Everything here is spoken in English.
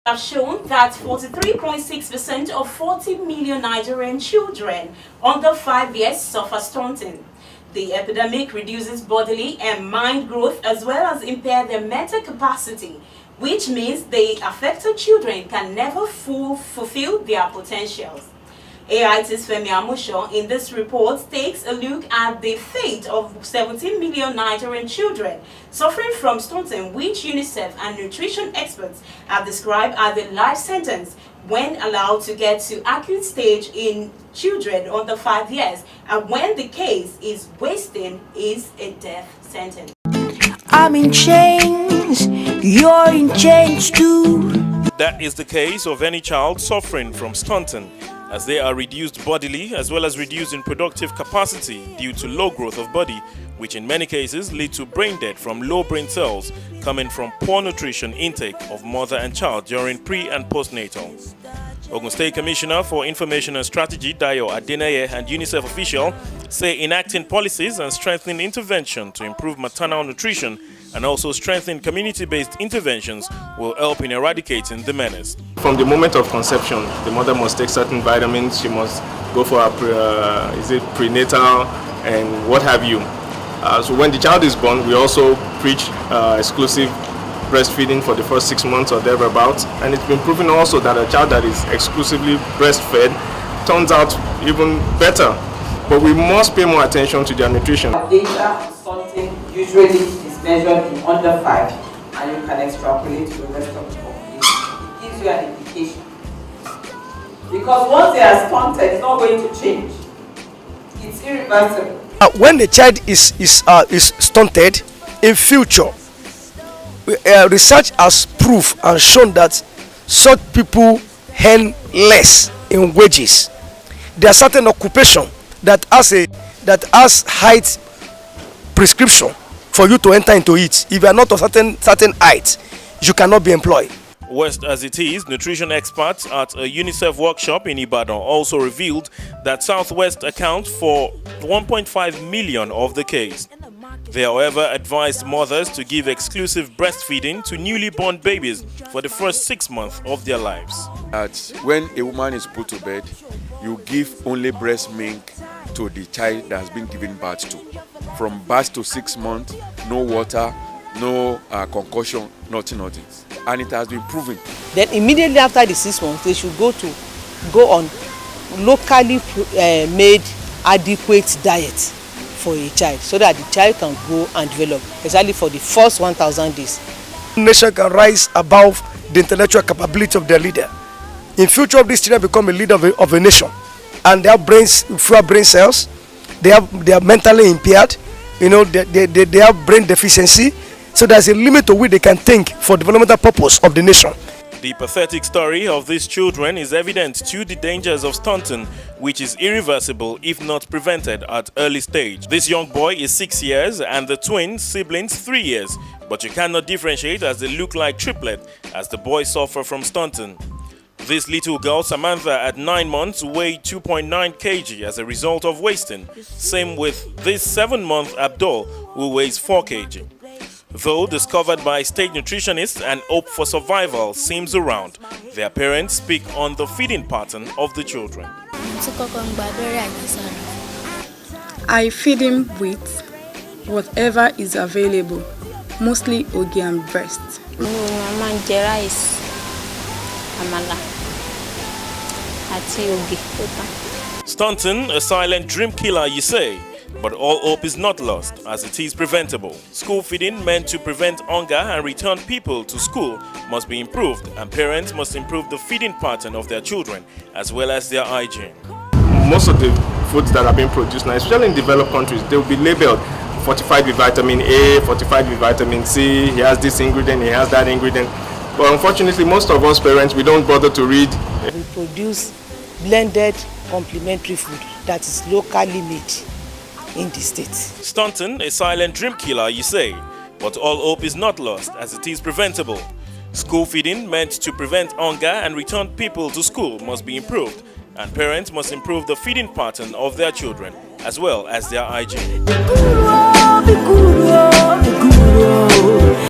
have shown that 43.6% of 40 million Nigerian children under 5 years suffer stunting. The epidemic reduces bodily and mind growth as well as impair their mental capacity, which means the affected children can never fulfill their potentials. AIT's FEMI in this report takes a look at the fate of 17 million Nigerian children suffering from stunting, which UNICEF and nutrition experts have described as a life sentence when allowed to get to acute stage in children under 5 years, and when the case is wasting is a death sentence. I'm in chains, you're in chains too. That is the case of any child suffering from stunting, as they are reduced bodily as well as reduced in productive capacity due to low growth of body, which in many cases lead to brain death from low brain cells coming from poor nutrition intake of mother and child during pre- and postnatal. Ogun State Commissioner for Information and Strategy Dayo Adeneye and UNICEF official say enacting policies and strengthening intervention to improve maternal nutrition and also strengthen community-based interventions will help in eradicating the menace. From the moment of conception, the mother must take certain vitamins, she must go for a prenatal and what have you. So when the child is born, we also preach exclusive breastfeeding for the first 6 months or thereabouts, and it's been proven also that a child that is exclusively breastfed turns out even better. But we must pay more attention to their nutrition. Data on stunting usually is measured in under 5, and you can extrapolate to the rest of the population. It gives you an indication. Because once they are stunted, it's not going to change. It's irreversible. When the child is stunted, in future, research has proved and shown that such people earn less in wages. There are certain occupation that has height prescription for you to enter into it. If you are not of certain height, you cannot be employed. West as it is, nutrition experts at a UNICEF workshop in Ibadan also revealed that Southwest accounts for 1.5 million of the case. They, however, advised mothers to give exclusive breastfeeding to newly born babies for the first 6 months of their lives. When a woman is put to bed, you give only breast milk to the child that has been given birth to. From birth to 6 months, no water, no concussion, nothing. And it has been proven. Then immediately after the 6 months, they should go on locally made adequate diet for a child, so that the child can grow and develop, especially for the first 1,000 days. Nation can rise above the intellectual capability of their leader. In future, these children become a leader of a nation, and they have fewer brain cells. They are mentally impaired. They have brain deficiency. So there's a limit to which they can think for developmental purpose of the nation. The pathetic story of these children is evident to the dangers of stunting, which is irreversible if not prevented at early stage. This young boy is 6 years and the twin siblings 3 years, but you cannot differentiate as they look like triplets as the boys suffer from stunting. This little girl, Samantha, at 9 months, weighed 2.9 kg as a result of wasting. Same with this 7-month Abdul, who weighs 4 kg. Though discovered by state nutritionists and hope for survival seems around, their parents speak on the feeding pattern of the children. I feed him with whatever is available, mostly ogi and breast. Stunting, a silent dream killer, you say? But all hope is not lost, as it is preventable. School feeding meant to prevent hunger and return people to school must be improved, and parents must improve the feeding pattern of their children as well as their hygiene. Most of the foods that are being produced now, especially in developed countries, they will be labeled fortified with vitamin A, fortified with vitamin C, he has this ingredient, he has that ingredient. But unfortunately, most of us parents, we don't bother to read. We produce blended complementary food that is locally made in the state. Stunting, a silent dream killer, you say, but all hope is not lost as it is preventable. School feeding meant to prevent hunger and return people to school must be improved, and parents must improve the feeding pattern of their children as well as their hygiene.